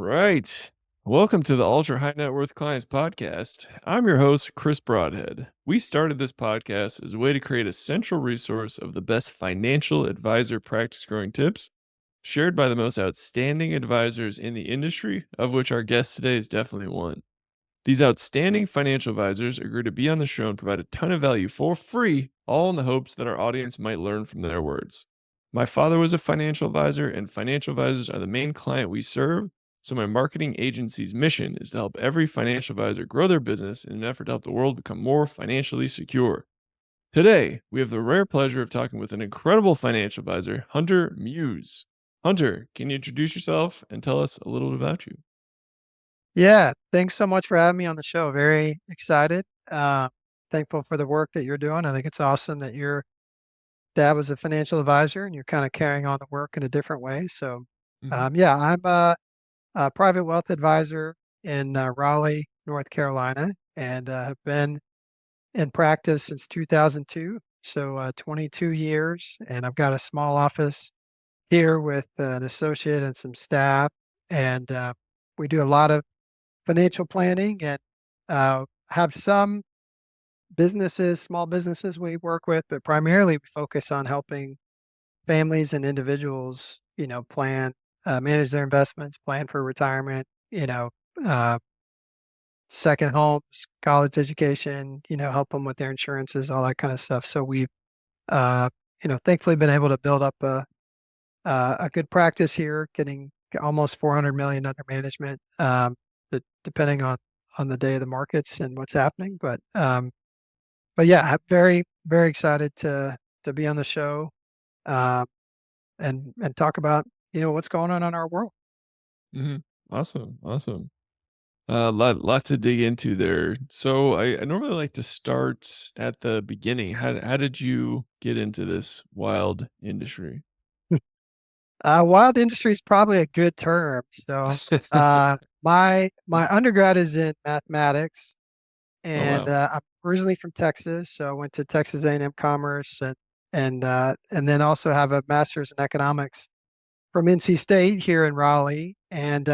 right. Welcome to the Ultra High Net Worth Clients Podcast. I'm your host, Chris Broadhead. We started this podcast as a way to create a central resource of the best financial advisor practice growing tips shared by the most outstanding advisors in the industry, of which our guest today is definitely one. These outstanding financial advisors agree to be on the show and provide a ton of value for free, all in the hopes that our audience might learn from their words. My father was a financial advisor, and financial advisors are the main client we serve. So, my marketing agency's mission is to help every financial advisor grow their business in an effort to help the world become more financially secure. Today, we have the rare pleasure of talking with an incredible financial advisor, Hunter Muse. Hunter, can you introduce yourself and tell us a little bit about you? Yeah, thanks so much for having me on the show. Very excited. Thankful for the work that you're doing. I think it's awesome that your dad was a financial advisor and you're kind of carrying on the work in a different way. So, Hmm. yeah, I'm a private wealth advisor in Raleigh, North Carolina, and have been in practice since 2002. So, 22 years, and I've got a small office here with an associate and some staff, and we do a lot of financial planning and have some businesses, small businesses we work with, but primarily we focus on helping families and individuals, plan, manage their investments, plan for retirement, uh, second homes, college education, help them with their insurances, all that kind of stuff. So we've, uh, thankfully been able to build up a good practice here, getting almost 400 million under management, depending on the day of the markets and what's happening. But yeah, I'm very, very excited to be on the show, uh, and talk about, what's going on in our world. Hmm. Awesome. Awesome. Lot to dig into there. So I normally like to start at the beginning. How did you get into this wild industry? Wild industry is probably a good term. So, my undergrad is in mathematics, Oh and wow. I'm originally from Texas, so I went to Texas A&M Commerce, and then also have a master's in economics from NC State here in Raleigh. And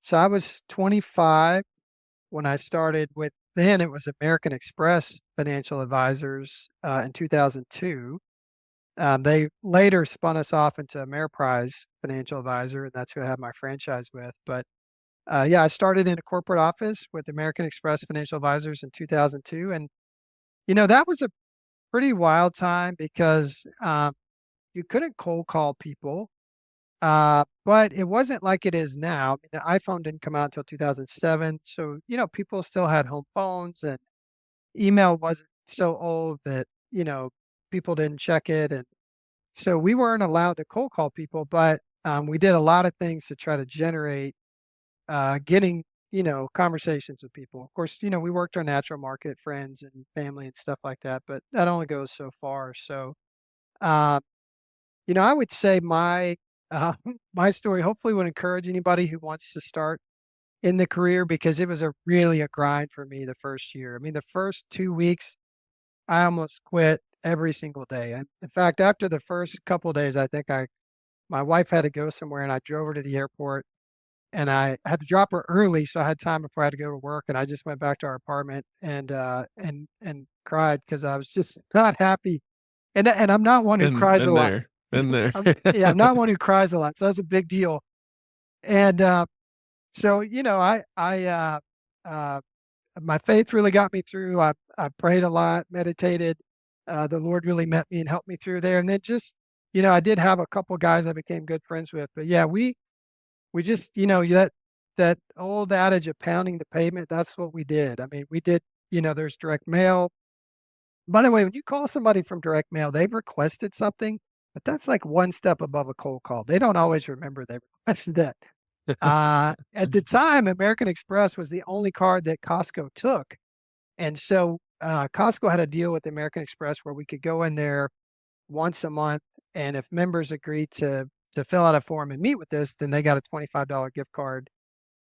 so I was 25 when I started with, then it was American Express Financial Advisors in 2002. They later spun us off into Ameriprise Financial Advisor, and that's who I have my franchise with. But yeah, I started in a corporate office with American Express Financial Advisors in 2002. And, that was a pretty wild time because you couldn't cold call people. But it wasn't like it is now. I mean, the iPhone didn't come out until 2007. So, people still had home phones, and email wasn't so old that, people didn't check it. And so we weren't allowed to cold call people, but we did a lot of things to try to generate getting, conversations with people. Of course, we worked our natural market, friends and family and stuff like that, but that only goes so far. So, uh, I would say uh, my story hopefully would encourage anybody who wants to start in the career, because it was really a grind for me the first year. I mean, the first 2 weeks, I almost quit every single day. And in fact, after the first couple of days, I think my wife had to go somewhere, and I drove her to the airport, and I had to drop her early, so I had time before I had to go to work. And I just went back to our apartment and cried because I was just not happy. And I'm not one who cries a Been lot. there. Been there. Yeah, I'm not one who cries a lot, so that's a big deal. And so, uh, my faith really got me through. I prayed a lot, meditated. The Lord really met me and helped me through there. And then just, I did have a couple guys I became good friends with. But yeah, we just, that old adage of pounding the pavement, that's what we did. I mean, we did, there's direct mail. By the way, when you call somebody from direct mail, they've requested something, but that's like one step above a cold call. They don't always remember they requested that. At the time, American Express was the only card that Costco took. And so Costco had a deal with American Express where we could go in there once a month. And if members agreed to fill out a form and meet with us, then they got a $25 gift card.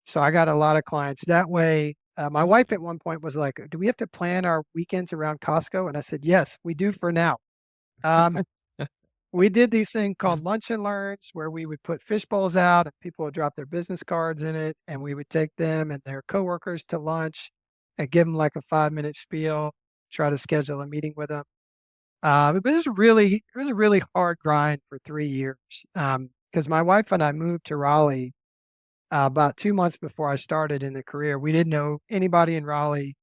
So I got a lot of clients that way. My wife at one point was like, "Do we have to plan our weekends around Costco?" And I said, "Yes, we do for now." Um, we did these things called lunch and learns where we would put fish bowls out and people would drop their business cards in it, and we would take them and their coworkers to lunch and give them like a 5-minute spiel, try to schedule a meeting with them. But it was a really hard grind for 3 years. Because my wife and I moved to Raleigh about 2 months before I started in the career. We didn't know anybody in Raleigh.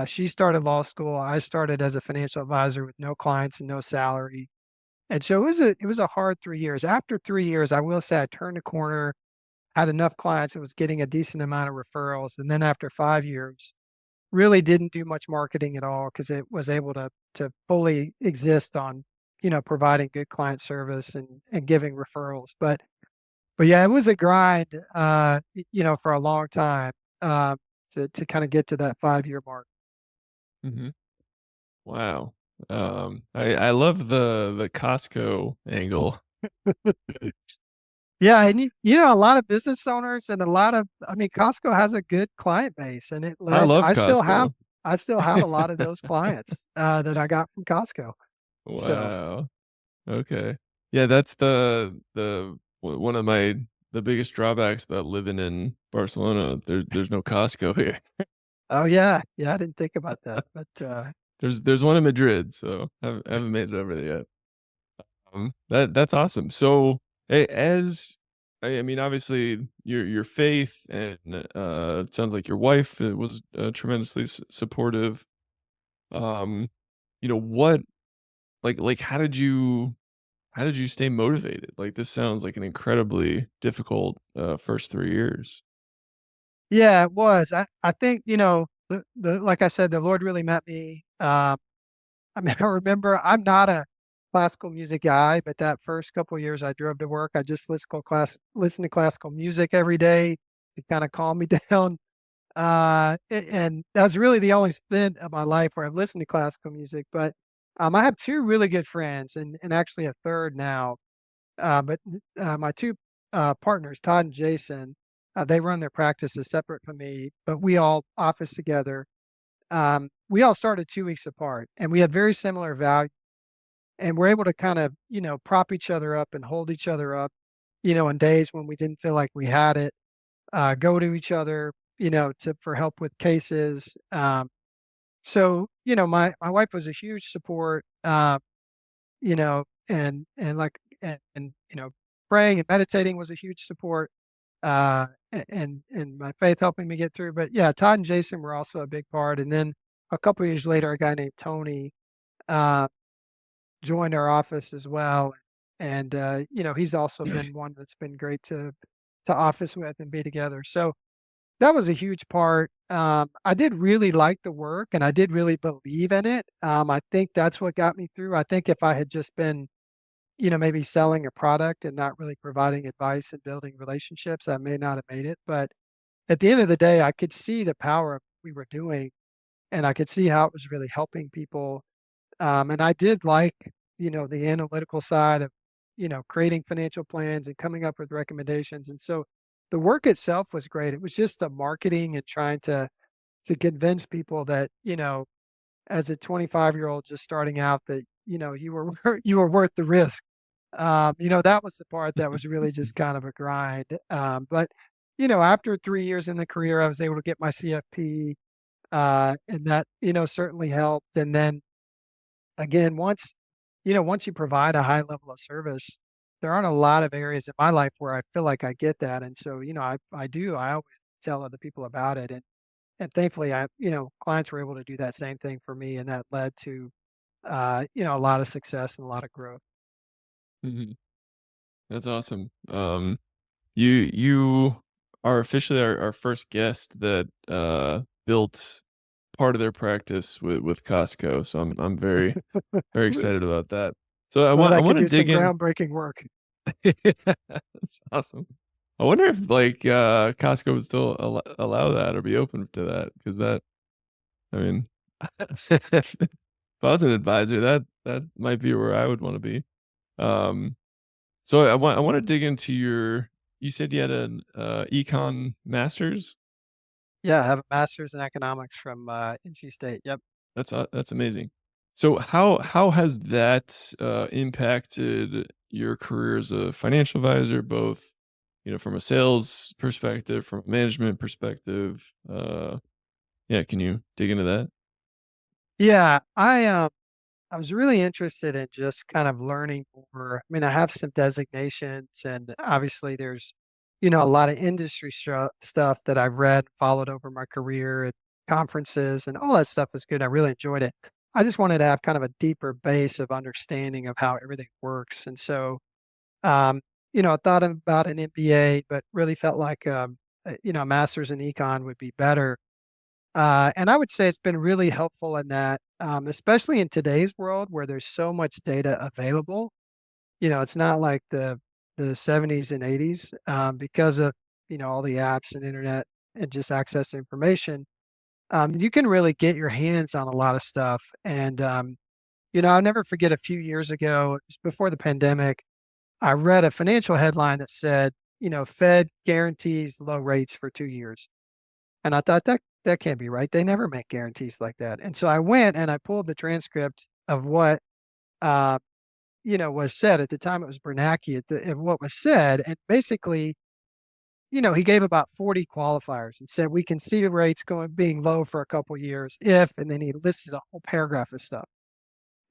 She started law school. I started as a financial advisor with no clients and no salary. And so it was a hard 3 years. After 3 years, I will say I turned a corner, had enough clients, and was getting a decent amount of referrals. And then after 5 years, really didn't do much marketing at all because it was able to fully exist on, providing good client service and giving referrals. But yeah, it was a grind, for a long time, uh, to kind of get to that 5-year mark. Mhm. Wow. I love the Costco angle. Yeah, and a lot of business owners and I mean, Costco has a good client base, and it I led. love Costco. I still have a lot of those clients that I got from Costco. So, Wow. Okay. Yeah, that's one of the biggest drawbacks about living in Barcelona. There's no Costco here. oh yeah, yeah, I didn't think about that, but There's one in Madrid, so haven't made it over there yet. That's awesome. So, as I mean, obviously, your faith and it sounds like your wife was tremendously supportive. Um, what how did you stay motivated? Like this sounds like an incredibly difficult first 3 years. yeah, it was. I think the like I said, the Lord really met me. I mean, I remember I'm not a classical music guy, but that first couple of years I drove to work, I just listen to classical music every day to kind of calm me down. And that was really the only stint of my life where I've listened to classical music. But I have two really good friends, and actually a third now. But my two partners, Todd and Jason, they run their practices separate from me, but we all office together. We all started 2 weeks apart, and we had very similar values, and we're able to kind of prop each other up and hold each other up, in days when we didn't feel like we had it. Go to each other, to for help with cases. So my wife was a huge support. And like and praying and meditating was a huge support. And my faith helping me get through. But yeah, Todd and Jason were also a big part. And then a couple of years later, a guy named Tony uh, joined our office as well. And he's also been one that's been great to office with and be together. So that was a huge part. I did really like the work and I did really believe in it. I think that's what got me through. I think if I had just been, maybe selling a product and not really providing advice and building relationships, I may not have made it. But at the end of the day, I could see the power of what we were doing and I could see how it was really helping people. And I did like, the analytical side of, creating financial plans and coming up with recommendations. And so the work itself was great. It was just the marketing and trying to convince people that, as a 25-year-old just starting out that, you were you were worth the risk. That was the part that was really just kind of a grind. But after 3 years in the career, I was able to get my CFP, and that certainly helped. And then again, once you provide a high level of service, there aren't a lot of areas in my life where I feel like I get that. And so, I always tell other people about it. And thankfully clients were able to do that same thing for me. And that led to, a lot of success and a lot of growth. Mhm. That's awesome. You are officially our first guest that built part of their practice with Costco. So I'm very very excited about that. So Well, I that could want to do some dig in. groundbreaking work. That's awesome. I wonder if like Costco would still allow that or be open to that because that I mean, if I was an advisor, that might be where I would want to be. Um, so I want to dig into your. You said you had an econ master's. Yeah, I have a master's in economics from NC State. Yep. That's amazing. So how has that impacted your career as a financial advisor, both from a sales perspective, from a management perspective? Yeah, can you dig into that? Yeah, I was really interested in just kind of learning more. I mean, I have some designations, and obviously there's, a lot of industry stuff that I've read, followed over my career at conferences, and all that stuff is good. I really enjoyed it. I just wanted to have kind of a deeper base of understanding of how everything works. And so, um, I thought about an MBA, but really felt like, a master's in econ would be better. And I would say it's been really helpful in that, especially in today's world where there's so much data available. It's not like the 70s and 80s, because of all the apps and internet and just access to information. You can really get your hands on a lot of stuff. And I'll never forget a few years ago, it was before the pandemic. I read a financial headline that said, Fed guarantees low rates for 2 years. And I thought that can't be right. They never make guarantees like that. And so I went and I pulled the transcript of what uh, was said at the time. It was Bernanke at what was said, and basically, he gave about 40 qualifiers and said we can see the rates being low for a couple years if, and then he listed a whole paragraph of stuff.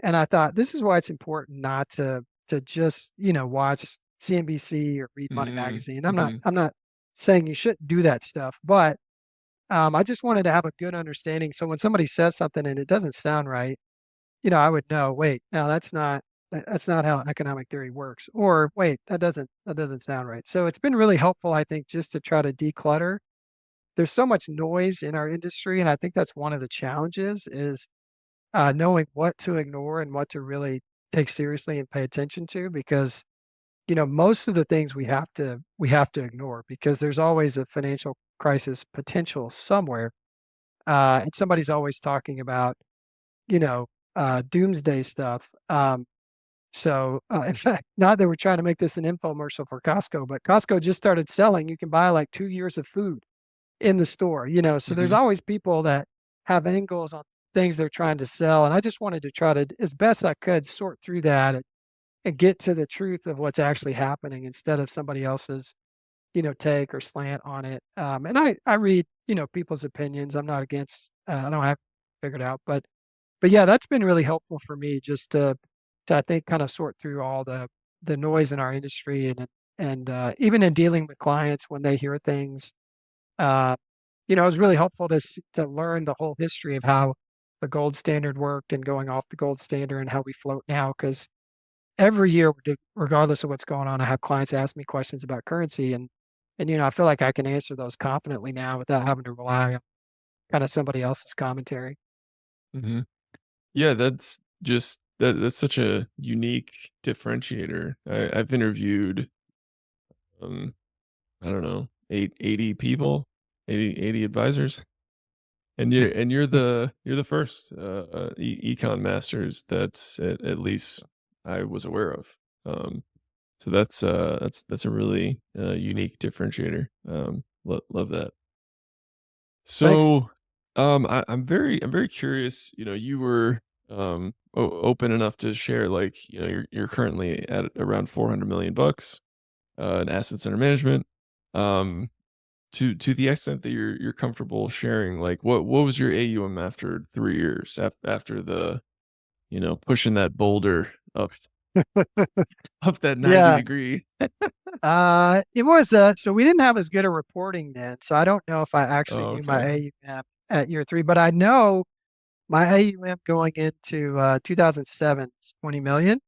And I thought this is why it's important not to just watch CNBC or read Money Mhm, Magazine. mhm, I'm not saying you shouldn't do that stuff, but I just wanted to have a good understanding. So when somebody says something and it doesn't sound right, I would know, wait, no, that's not how economic theory works. Or wait, that doesn't sound right. So it's been really helpful, I think, just to try to declutter. There's so much noise in our industry, and I think that's one of the challenges is knowing what to ignore and what to really take seriously and pay attention to, because most of the things we have to ignore because there's always a financial crisis potential somewhere, and somebody's always talking about, you know, doomsday stuff. In fact, not that we're trying to make this an infomercial for Costco, but Costco just started selling. You can buy like 2 years of food in the store. So there's mhm, always people that have angles on things they're trying to sell, and I just wanted to try to, as best I could, sort through that and get to the truth of what's actually happening instead of somebody else's take or slant on it. And I read, people's opinions. I'm not against, I don't have it figured out, but yeah, that's been really helpful for me just to I think kind of sort through all the noise in our industry and even in dealing with clients when they hear things. Uh, it was really helpful to learn the whole history of how the gold standard worked and going off the gold standard and how we float now. Because every year, regardless of what's going on, I have clients ask me questions about currency, and I feel like I can answer those confidently now without having to rely on kind of somebody else's commentary. mhm. Yeah, that's such a unique differentiator. I've interviewed, um, I don't know, 80 people, 80 advisors, and you're the first, econ masters that's at least I was aware of. So that's a really, unique differentiator. Love that. Thanks. So, I'm very curious. You were open enough to share, like, you're currently at around 400 million bucks in assets under management. Um, to the extent that you're comfortable sharing, like, what was your AUM after 3 years after the pushing that boulder up that 90 Yeah. degree. It was, so we didn't have as good a reporting then, so I don't know if I actually Oh, knew my okay. AUM at year 3, but I know my AUM going into, 2007 is 20,000,000,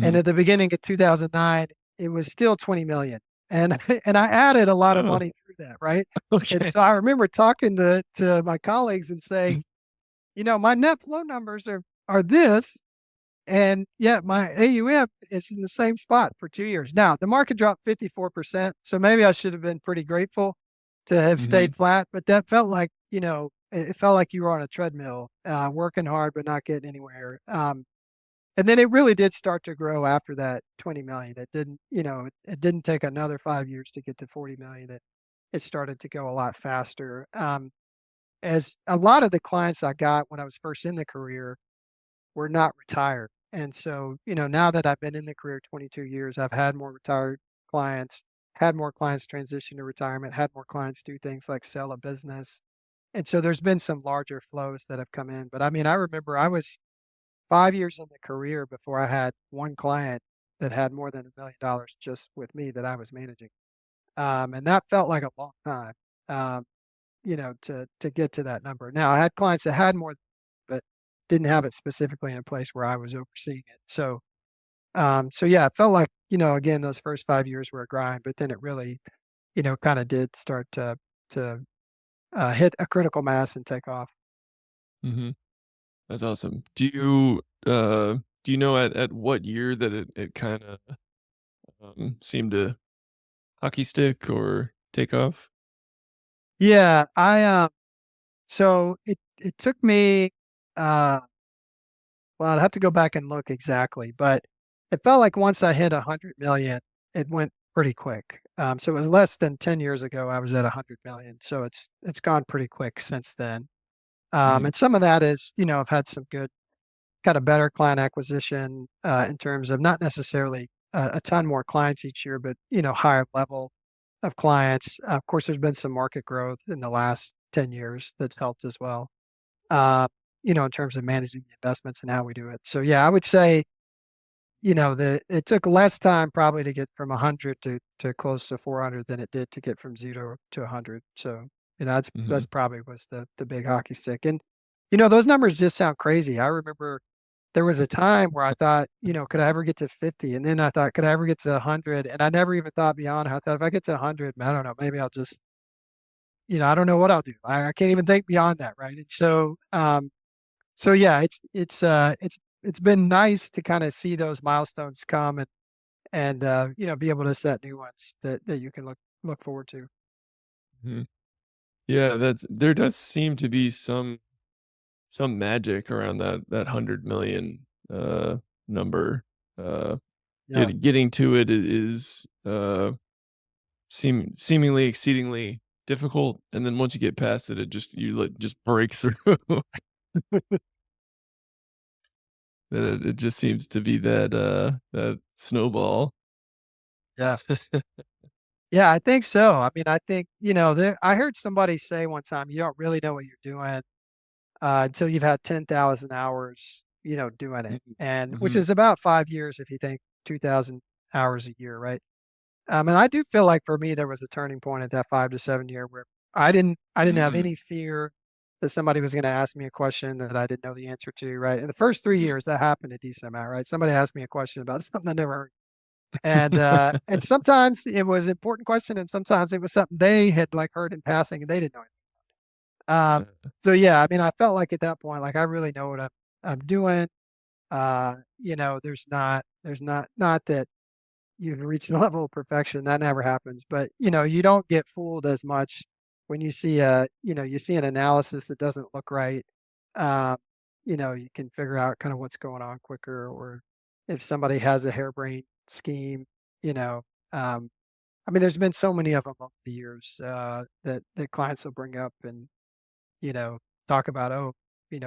and Hmm. at the beginning of 2009, it was still 20,000,000, and and I added a lot of Oh, money through that, right? And okay. so I remember talking to my colleagues and saying, "My net flow numbers are this, and yet my AUM is in the same spot for 2 years." Now, the market dropped 54%, so maybe I should have been pretty grateful to have Hmm. stayed flat, but that felt like, it felt like you were on a treadmill, working hard but not getting anywhere. And then it really did start to grow after that 20,000,000. It didn't take another 5 years to get to 40,000,000. It started to go a lot faster. As a lot of the clients I got when I was first in the career, were not retired. And so, now that I've been in the career 22 years, I've had more retired clients, had more clients transition to retirement, had more clients do things like sell a business. And so there's been some larger flows that have come in. But I mean, I remember I was 5 years in the career before I had one client that had more than $1 million just with me that I was managing. And that felt like a long time, um, to get to that number. Now I had clients that had more, but didn't have it specifically in a place where I was overseeing it. So yeah, it felt like, again, those first 5 years were a grind, but then it really, kind of did start to hit a critical mass and take off. Mhm. That's awesome. Do you know at what year that it kinda, seemed to hockey stick or take off? Yeah, so it took me, uh, well, I'd have to go back and look exactly, but it felt like once I hit 100 million, it went pretty quick. So it was less than 10 years ago, I was at 100 million. So it's gone pretty quick since then. Mhm, And some of that is, I've had some good, kind of better client acquisition, in terms of not necessarily a ton more clients each year, but, higher level of clients. Of course, there's been some market growth in the last 10 years that's helped as well, uh, in terms of managing the investments and how we do it. So yeah, I would say, it took less time probably to get from 100 to close to 400 than it did to get from 0 to 100. So, that's mhm. probably was the big hockey stick. And, those numbers just sound crazy. I remember there was a time where I thought, could I ever get to 50? And then I thought, could I ever get to 100? And I never even thought beyond. I thought if I get to 100, I don't know, maybe I'll just, I don't know what I'll do. I can't even think beyond that, right? And so yeah, it's been nice to kind of see those milestones come and be able to set new ones that you can look forward to. Mhm. Yeah, there does seem to be some magic around that 100,000,000, number. Uh, Yeah. getting to it is, seemingly exceedingly difficult, and then once you get past it, it just you, like, just break through. That it just seems to be that snowball. Yeah. Yeah, I think so. I mean, I think, I heard somebody say one time, you don't really know what you're doing until you've had 10,000 hours, doing it. Mhm, And which mhm, is about 5 years if you think 2,000 hours a year, right? And I do feel like for me, there was a turning point at that 5 to 7 year where I didn't have mm, any fear that somebody was going to ask me a question that I didn't know the answer to, right? In the first 3 years, that happened a decent amount, right? Somebody asked me a question about something I never heard. And sometimes it was an important question, and sometimes it was something they had like heard in passing and they didn't know. Um, uh, so yeah, I mean, I felt like at that point, like I really know what I'm doing. There's not that you've reached the level of perfection. That never happens. But you don't get fooled as much when you see an analysis that doesn't look right. Um, you can figure out kind of what's going on quicker, or if somebody has a harebrained scheme, you know. Um, I mean, there's been so many of them over the years that clients will bring up and you know talk about. Oh,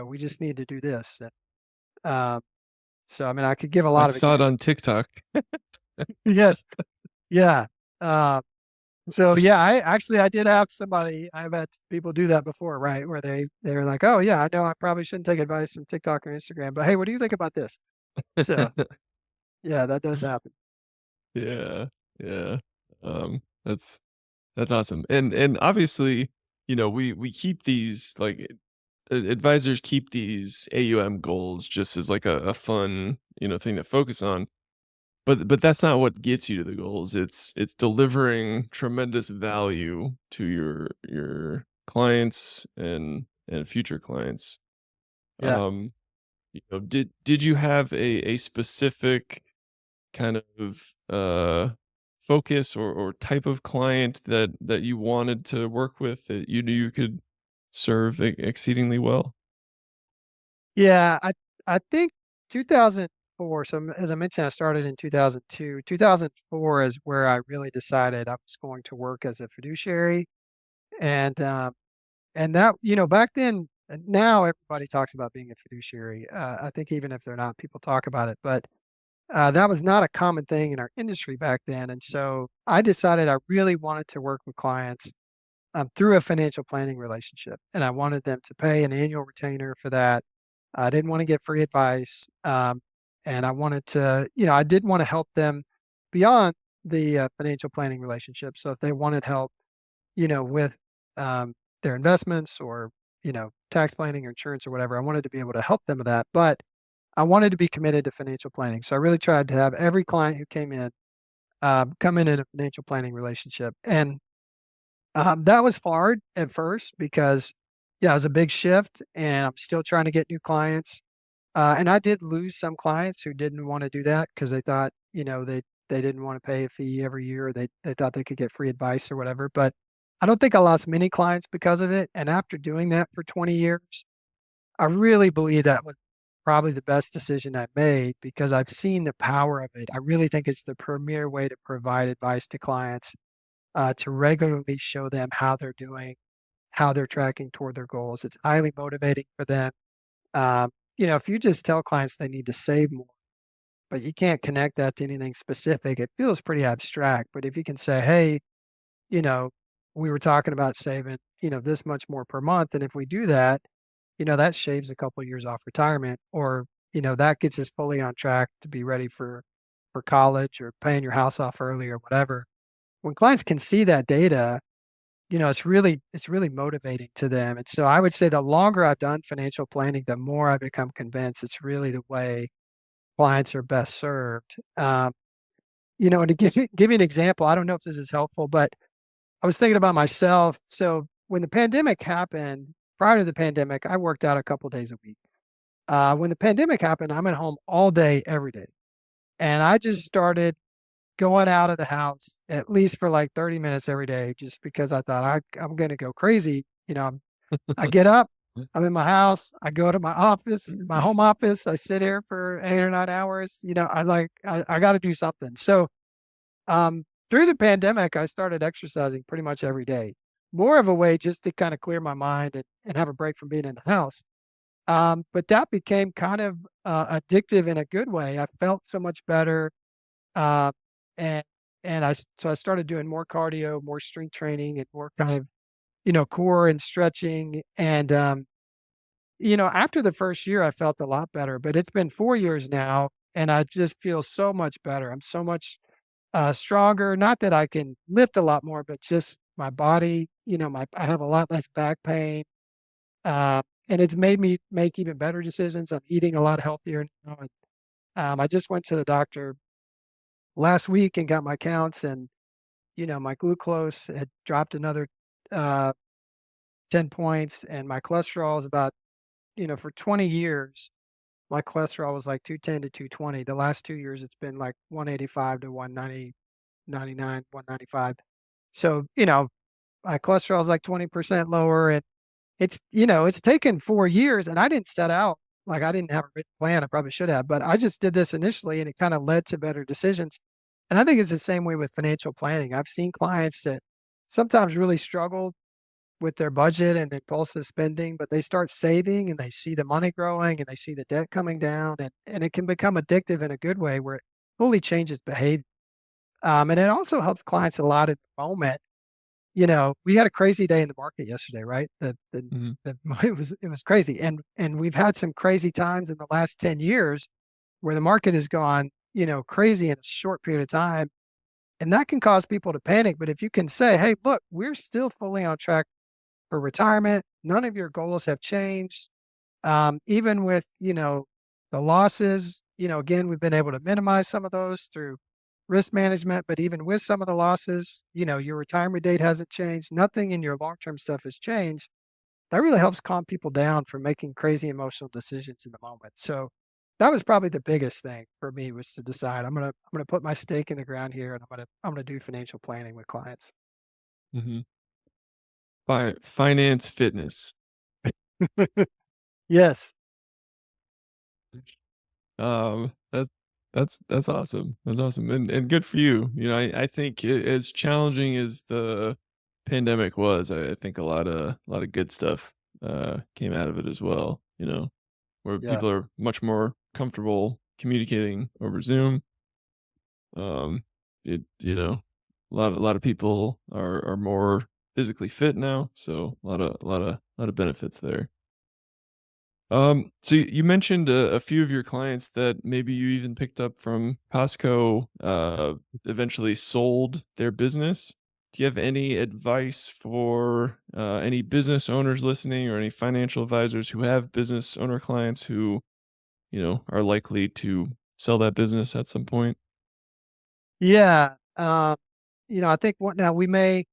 we just need to do this. And, so I mean, I could give a I lot of saw it examples. on TikTok. Yes, yeah. Uh, So yeah, I did have somebody. I've had people do that before, right? Where they're like, "Oh yeah, I know I probably shouldn't take advice from TikTok or Instagram, but hey, what do you think about this?" So yeah, that does happen. Yeah, yeah. That's awesome. And obviously, we keep these like advisors keep these AUM goals just as like a fun, thing to focus on. But that's not what gets you to the goals. It's delivering tremendous value to your clients and future clients. Yeah. Um, did you have a specific kind of focus or type of client that you wanted to work with that you knew you could serve exceedingly well? Yeah, I think 2004. So as I mentioned, I started in 2002. 2004 is where I really decided I was going to work as a fiduciary, and and that back then. And now everybody talks about being a fiduciary. I think even if they're not, people talk about it, but that was not a common thing in our industry back then. And so I decided I really wanted to work with clients through a financial planning relationship, and I wanted them to pay an annual retainer for that. I didn't want to get free advice, and I wanted to, I did want to help them beyond the financial planning relationship. So if they wanted help, with their investments or tax planning or insurance or whatever, I wanted to be able to help them with that. But I wanted to be committed to financial planning. So I really tried to have every client who came in come in a financial planning relationship. And that was hard at first because, yeah, it was a big shift and I'm still trying to get new clients. And I did lose some clients who didn't want to do that because they thought, they didn't want to pay a fee every year. They thought they could get free advice or whatever. But I don't think I lost many clients because of it. And after doing that for 20 years, I really believe that was probably the best decision I made because I've seen the power of it. I really think it's the premier way to provide advice to clients, to regularly show them how they're doing, how they're tracking toward their goals. It's highly motivating for them. If you just tell clients they need to save more, but you can't connect that to anything specific, it feels pretty abstract. But if you can say, hey, you know, we were talking about saving, this much more per month. And if we do that, that shaves a couple of years off retirement, or, that gets us fully on track to be ready for college or paying your house off early or whatever. When clients can see that data, it's really motivating to them. And so I would say the longer I've done financial planning, the more I become convinced it's really the way clients are best served. And to give you an example, I don't know if this is helpful, but I was thinking about myself. So when the pandemic happened, prior to the pandemic, I worked out a couple days a week. When the pandemic happened, I'm at home all day, every day. And I just started going out of the house at least for like 30 minutes every day, just because I thought I'm going to go crazy. I get up, I'm in my house, I go to my office, my home office, I sit here for 8 or 9 hours. I got to do something. So through the pandemic, I started exercising pretty much every day, more of a way just to kind of clear my mind and have a break from being in the house. But that became kind of addictive in a good way. I felt so much better. Uh, and so I started doing more cardio, more strength training, and more kind of, core and stretching. And, after the first year, I felt a lot better, but it's been 4 years now, and I just feel so much better. I'm so much stronger. Not that I can lift a lot more, but just my body, I have a lot less back pain. And it's made me make even better decisions. I'm eating a lot healthier now. And, I just went to the doctor last week and got my counts, and my glucose had dropped another uh, 10 points, and my cholesterol is about, for 20 years, my cholesterol was like 210 to 220. The last 2 years, it's been like 185 to 190, 99, 195. So, my cholesterol is like 20% lower. And it's taken 4 years, and I didn't set out, like, I didn't have a written plan. I probably should have, but I just did this initially, and it kind of led to better decisions. And I think it's the same way with financial planning. I've seen clients that sometimes really struggle with their budget and impulsive spending, but they start saving and they see the money growing and they see the debt coming down, and it can become addictive in a good way where it fully changes behavior. And it also helps clients a lot at the moment. We had a crazy day in the market yesterday, right? Mhm. It was crazy. And we've had some crazy times in the last 10 years where the market has gone, crazy in a short period of time. And that can cause people to panic. But if you can say, hey, look, we're still fully on track for retirement. None of your goals have changed. Even with, the losses, again, we've been able to minimize some of those through risk management, but even with some of the losses, your retirement date hasn't changed. Nothing in your long-term stuff has changed. That really helps calm people down from making crazy emotional decisions in the moment. So that was probably the biggest thing for me, was to decide I'm gonna put my stake in the ground here, and I'm gonna do financial planning with clients. Mhm. Finance fitness. Yes. That's that's awesome. That's awesome, and good for you. I think as challenging as the pandemic was, I think a lot of good stuff came out of it as well, where Yeah. people are much more comfortable communicating over Zoom. Um, a lot of people are more physically fit now, so a lot of benefits there. So you mentioned a few of your clients that maybe you even picked up from Costco, eventually sold their business. Do you have any advice for any business owners listening or any financial advisors who have business owner clients who, are likely to sell that business at some point? Yeah. I think what now we may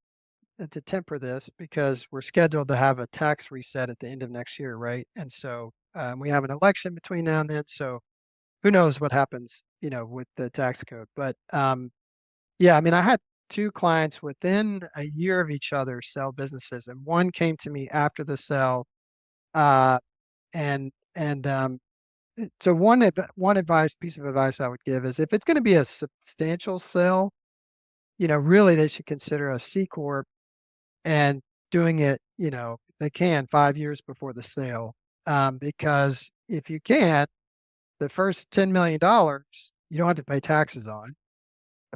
to temper this because we're scheduled to have a tax reset at the end of next year, right? And so we have an election between now and then. So who knows what happens, with the tax code. But yeah, I mean, I had two clients within a year of each other sell businesses, and one came to me after the sale. Uh, and so one piece of advice I would give is if it's going to be a substantial sale, really they should consider a C corp and doing it, they can 5 years before the sale. Because if you can, the first $10 million you don't have to pay taxes on.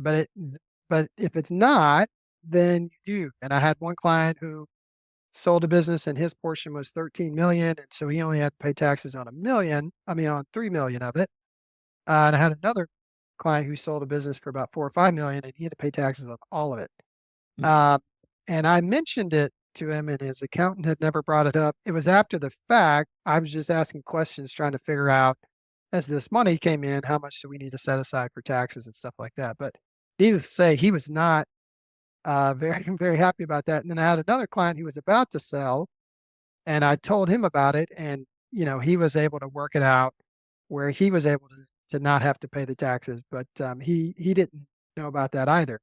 But it, but if it's not, then you do. And I had one client who sold a business and his portion was 13 million, and so he only had to pay taxes on 1 million. I mean, on 3 million of it. And I had another client who sold a business for about 4 or 5 million, and he had to pay taxes on all of it. Mm, Uh, and I mentioned it to him, and his accountant had never brought it up. It was after the fact. I was just asking questions, trying to figure out as this money came in, how much do we need to set aside for taxes and stuff like that. But needless to say, he was not very, very happy about that. And then I had another client who was about to sell, and I told him about it, and he was able to work it out where he was able to not have to pay the taxes, but he didn't know about that either.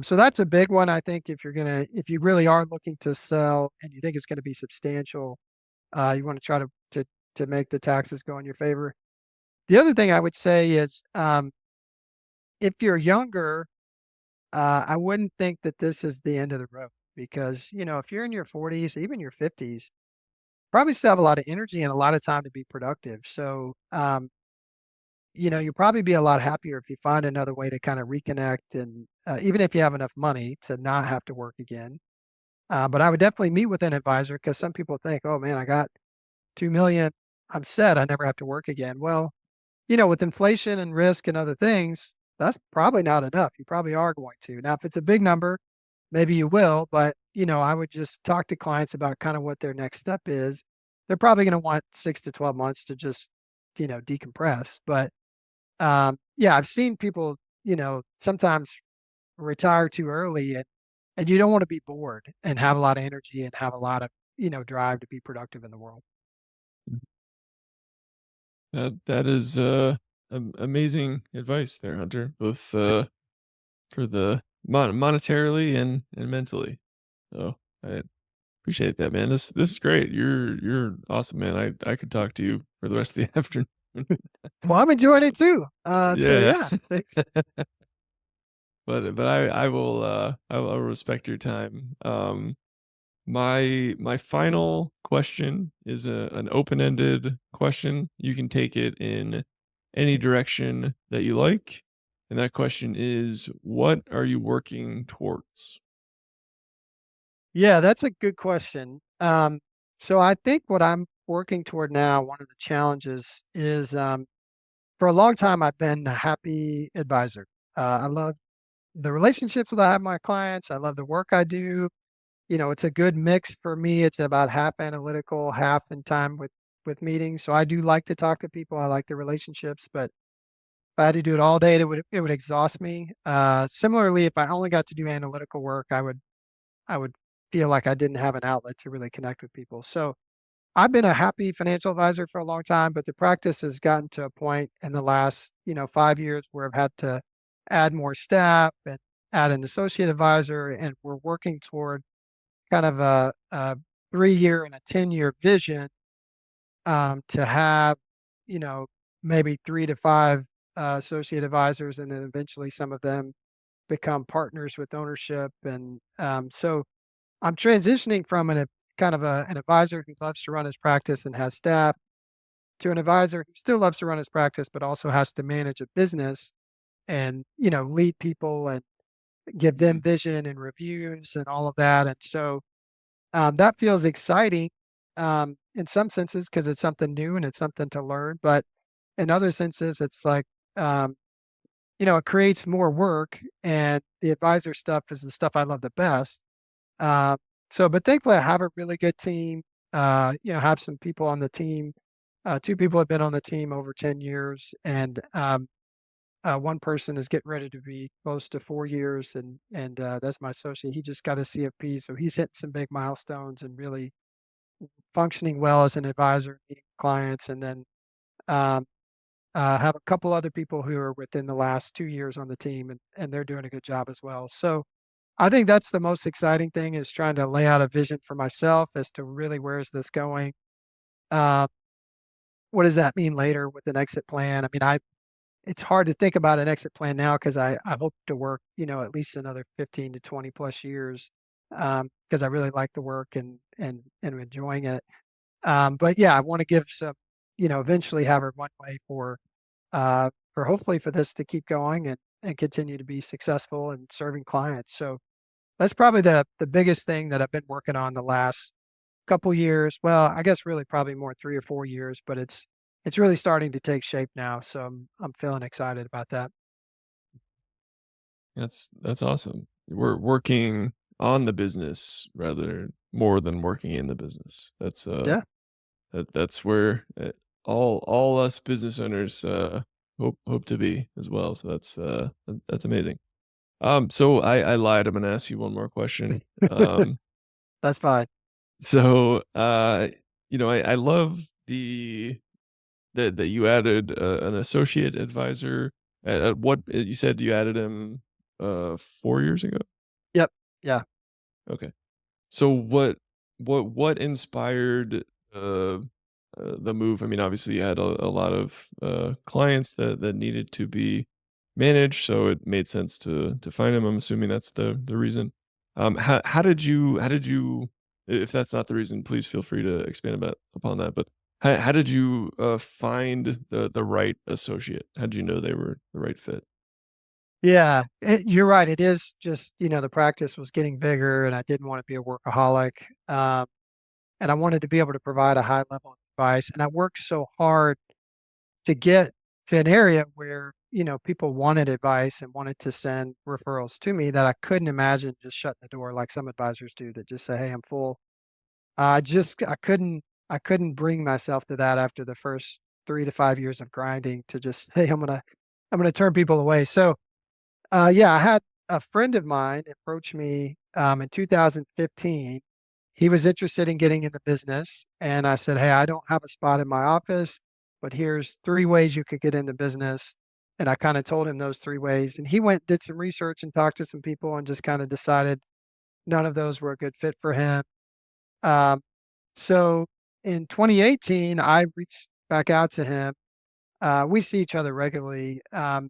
So that's a big one. I think if you really are looking to sell and you think it's going to be substantial, you want to try to make the taxes go in your favor. The other thing I would say is, if you're younger, I wouldn't think that this is the end of the road because if you're in your 40s, even your 50s, probably still have a lot of energy and a lot of time to be productive. So, you'll probably be a lot happier if you find another way to kind of reconnect and even if you have enough money to not have to work again. But I would definitely meet with an advisor because some people think, oh man, I got 2 million. I'm set. I never have to work again. Well, with inflation and risk and other things, that's probably not enough. You probably are going to. Now, if it's a big number, maybe you will, but I would just talk to clients about kind of what their next step is. They're probably going to want 6 to 12 months to just, decompress. But yeah, I've seen people, sometimes retire too early and you don't want to be bored and have a lot of energy and have a lot of, drive to be productive in the world. that is amazing advice there, Hunter. Both for the monetarily and mentally. So I appreciate that, man. This is great. You're awesome, man. I could talk to you for the rest of the afternoon. Well, I'm enjoying it too. So Yeah, yeah, thanks. yeah. But I will respect your time. My final question is an open-ended question. You can take it in any direction that you like. And that question is, what are you working towards? Yeah, that's a good question. So I think what I'm working toward now, one of the challenges is, for a long time, I've been a happy advisor. I love the relationships that I have with my clients. I love the work I do. It's a good mix for me. It's about half analytical, half in time with meetings. So I do like to talk to people. I like the relationships, but if I had to do it all day, it would exhaust me. Similarly, if I only got to do analytical work, I would feel like I didn't have an outlet to really connect with people. So I've been a happy financial advisor for a long time, but the practice has gotten to a point in the last, 5 years where I've had to add more staff and add an associate advisor, and we're working toward kind of a 3 year and a 10-year vision, to have, you know, maybe 3 to 5 associate advisors, and then eventually some of them become partners with ownership. And so I'm transitioning from an kind of an advisor who loves to run his practice and has staff to an advisor who still loves to run his practice, but also has to manage a business and, lead people and give them Mhm. vision and reviews and all of that. And so that feels exciting in some senses because it's something new and it's something to learn. But in other senses, it's like, um, it creates more work, and the advisor stuff is the stuff I love the best. Uh, but thankfully, I have a really good team. Have some people on the team. Two people have been on the team over 10 years, and one person is getting ready to be close to 4 years, and that's my associate. He just got a CFP, so he's hitting some big milestones and really functioning well as an advisor, meeting clients, and then um, have a couple other people who are within the last 2 years on the team, and they're doing a good job as well. So I think that's the most exciting thing is trying to lay out a vision for myself as to really where is this going. Uh, what does that mean later with an exit plan? I mean, it's hard to think about an exit plan now because I hope to work, at least another 15 to 20 plus years because I really like the work and enjoying it. But yeah, I want to give some, eventually have a runway for hopefully for this to keep going and continue to be successful and serving clients. So that's probably the biggest thing that I've been working on the last couple years. Well, I guess really probably more 3 or 4 years, but it's really starting to take shape now. So I'm feeling excited about that. That's awesome. We're working on the business rather more than working in the business. Yeah. That's where all us business owners hope to be as well. So that's amazing. So I lied. I'm gonna ask you one more question. Um, That's fine. so I love that you added an associate advisor. At what you said you added him 4 years ago? Yep. Yeah. Okay. So what inspired uh, the move? I mean, obviously you had a lot of clients that needed to be managed, so it made sense to find them. I'm assuming that's the reason. How did you? If that's not the reason, please feel free to expand upon that. But how did you find the right associate? How did you know they were the right fit? Yeah. You're right. It is just, the practice was getting bigger and I didn't want to be a workaholic. Um, and I wanted to be able to provide a high level of advice. And I worked so hard to get to an area where, people wanted advice and wanted to send referrals to me that I couldn't imagine just shutting the door like some advisors do that just say, "Hey, I'm full." I couldn't bring myself to that after the first 3 to 5 years of grinding to just say, I'm gonna turn people away. So, yeah, I had a friend of mine approach me, in 2015. He was interested in getting in the business, and I said, "Hey, I don't have a spot in my office, but here's 3 ways you could get in the business." And I kinda told him those 3 ways, and he went, did some research and talked to some people and just kinda decided none of those were a good fit for him. Um, so in 2018, I reached back out to him. We see each other regularly, and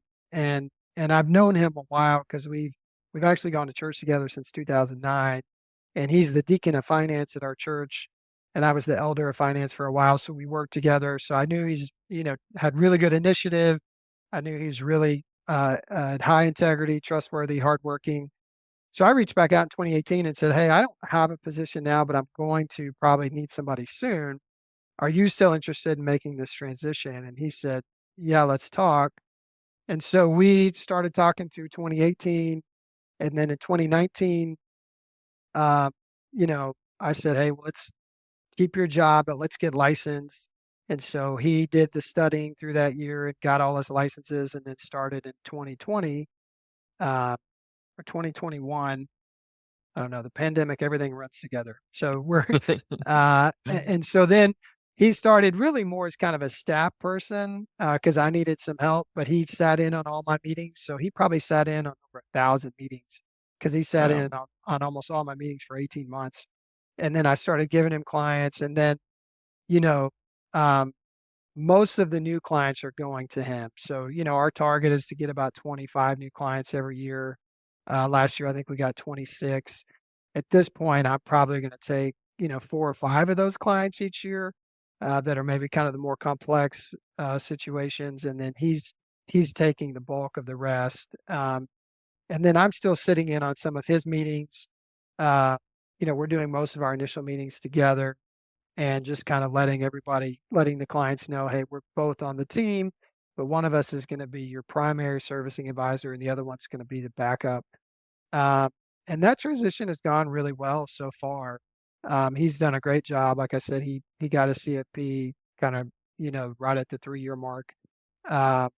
I've known him a while because we've actually gone to church together since 2009. And he's the deacon of finance at our church, and I was the elder of finance for a while. So we worked together. So I knew he's had really good initiative. I knew he's really had high integrity, trustworthy, hardworking. So I reached back out in 2018 and said, "Hey, I don't have a position now, but I'm going to probably need somebody soon. Are you still interested in making this transition?" And he said, "Yeah, let's talk." And so we started talking through 2018. And then in 2019, uh, I said, "Hey, well, let's keep your job, but let's get licensed." And so he did the studying through that year and got all his licenses and then started in 2020 or 2021. I don't know, the pandemic, everything runs together. So we're and so then he started really more as kind of a staff person, because I needed some help, but he sat in on all my meetings. So he probably sat in on over 1,000 meetings because he sat Wow. in on almost all my meetings for 18 months. And then I started giving him clients. And then, you know, um, most of the new clients are going to him. So, our target is to get about 25 new clients every year. Last year, I think we got 26. At this point, I'm probably going to take 4 or 5 of those clients each year that are maybe kind of the more complex situations, and then he's taking the bulk of the rest. And then I'm still sitting in on some of his meetings. Uh, we're doing most of our initial meetings together and just kind of letting the clients know, hey, we're both on the team, but one of us is going to be your primary servicing advisor and the other one's going to be the backup. Um, and that transition has gone really well so far. He's done a great job. Like I said, he got a CFP kind of, right at the 3-year mark. Uh,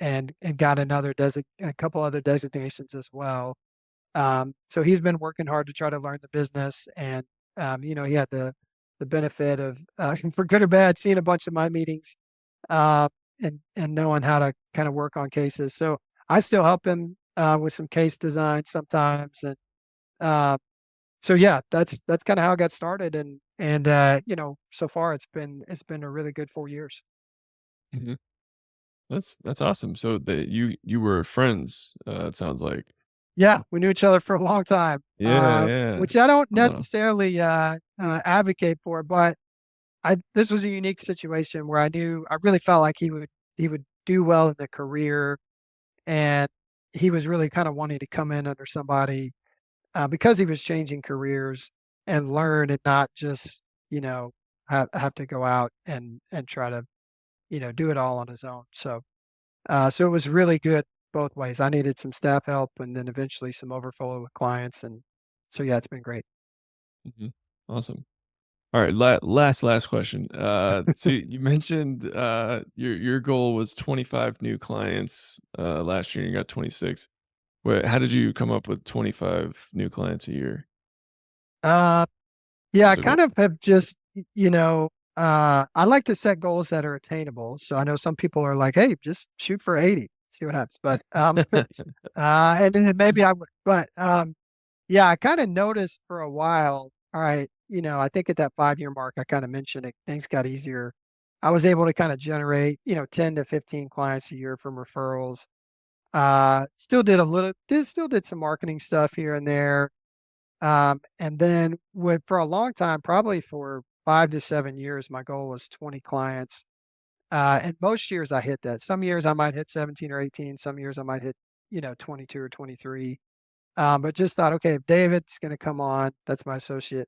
and got a couple other designations as well. So he's been working hard to try to learn the business, and he had the benefit of, for good or bad, seeing a bunch of my meetings, uh, and knowing how to kind of work on cases. So I still help him with some case design sometimes, and uh, so yeah, that's kind of how I got started, and so far it's been a really good 4 years. Mhm. That's awesome. So that you were friends, it sounds like. Yeah, we knew each other for a long time, Yeah, yeah. which I don't Oh, necessarily advocate for, but I this was a unique situation where I really felt like he would do well in the career, and he was really kind of wanting to come in under somebody because he was changing careers and learn and not just you know have to go out and try to do it all on his own. So it was really good both ways. I needed some staff help and then eventually some overflow with clients. And so, yeah, it's been great. mhm. Awesome. All right, last question. So you mentioned, your goal was 25 new clients, last year, and you got 26. How did you come up with 25 new clients a year Uh, yeah, I as a goal? kind of have just, I like to set goals that are attainable. So I know some people are like, hey, just shoot for 80, see what happens. But, and then maybe I would, but, yeah, I kind of noticed for a while, all right, I think at that 5-year mark, I kind of mentioned it, things got easier. I was able to kind of generate, 10 to 15 clients a year from referrals. Still did some marketing stuff here and there. And then for a long time, probably for 5 to 7 years, my goal was 20 clients. And most years I hit that. Some years I might hit 17 or 18. Some years I might hit, 22 or 23. But just thought, okay, if David's going to come on, that's my associate.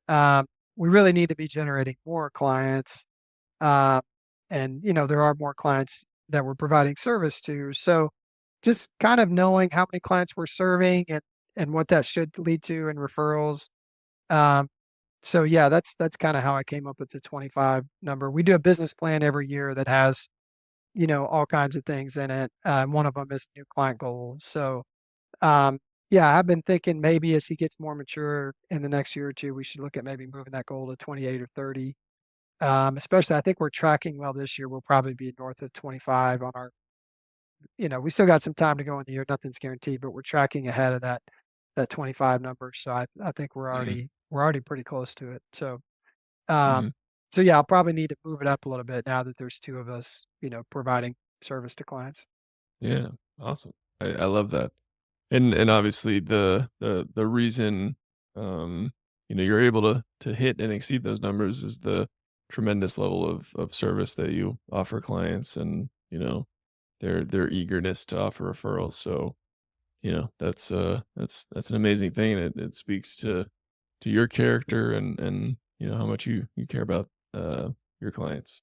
Um, we really need to be generating more clients. Uh, and, there are more clients that we're providing service to. So just kind of knowing how many clients we're serving and what that should lead to in referrals. Um, so yeah, that's kind of how I came up with the 25 number. We do a business plan every year that has, all kinds of things in it. One of them is new client goals. So, um, yeah, I've been thinking maybe as he gets more mature in the next year or two, we should look at maybe moving that goal to 28 or 30. Especially, I think we're tracking well this year. We'll probably be north of 25 on our, we still got some time to go in the year. Nothing's guaranteed, but we're tracking ahead of that 25 number. So I think Mhm, we're already pretty close to it. Um, mhm. so yeah, I'll probably need to move it up a little bit now that there's two of us, providing service to clients. Yeah, awesome. I love that. And obviously the reason, um, you're able to hit and exceed those numbers is the tremendous level of service that you offer clients and, their eagerness to offer referrals. So, that's an amazing thing. It speaks to your character and how much you care about your clients.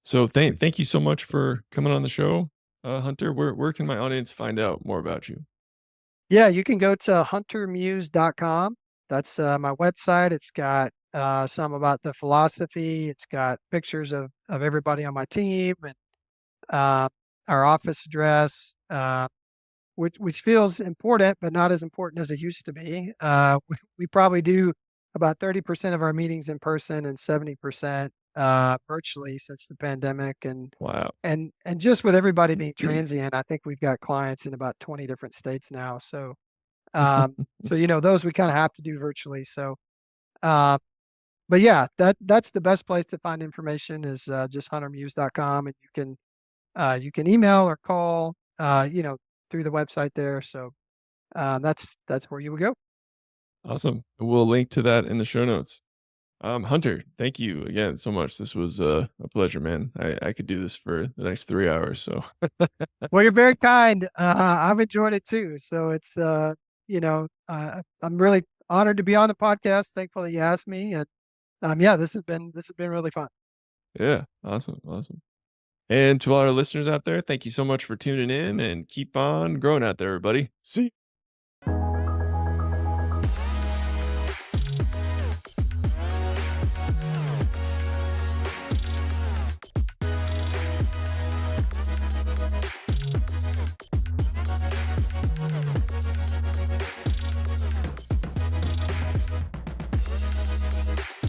So thank you so much for coming on the show, Hunter. Where can my audience find out more about you? Yeah, you can go to huntermuse.com. That's my website. It's got some about the philosophy. It's got pictures of everybody on my team and uh, our office address. Which feels important, but not as important as it used to be. We probably do about 30% of our meetings in person and 70% virtually since the pandemic, and Wow. and and just with everybody being transient, I think we've got clients in about 20 different states now. So those we kind of have to do virtually. Uh, but yeah, that's the best place to find information is just huntermuse.com, and you can email or call, through the website there. So that's where you would go. Awesome. We'll link to that in the show notes. Hunter, thank you again so much. This was a pleasure, man. I could do this for the next 3 hours. So Well, you're very kind. I've enjoyed it too. So it's, I'm really honored to be on the podcast. Thankful that you asked me. And yeah, this has been really fun. yeah, awesome, awesome. And to all our listeners out there, thank you so much for tuning in and keep on growing out there, everybody. See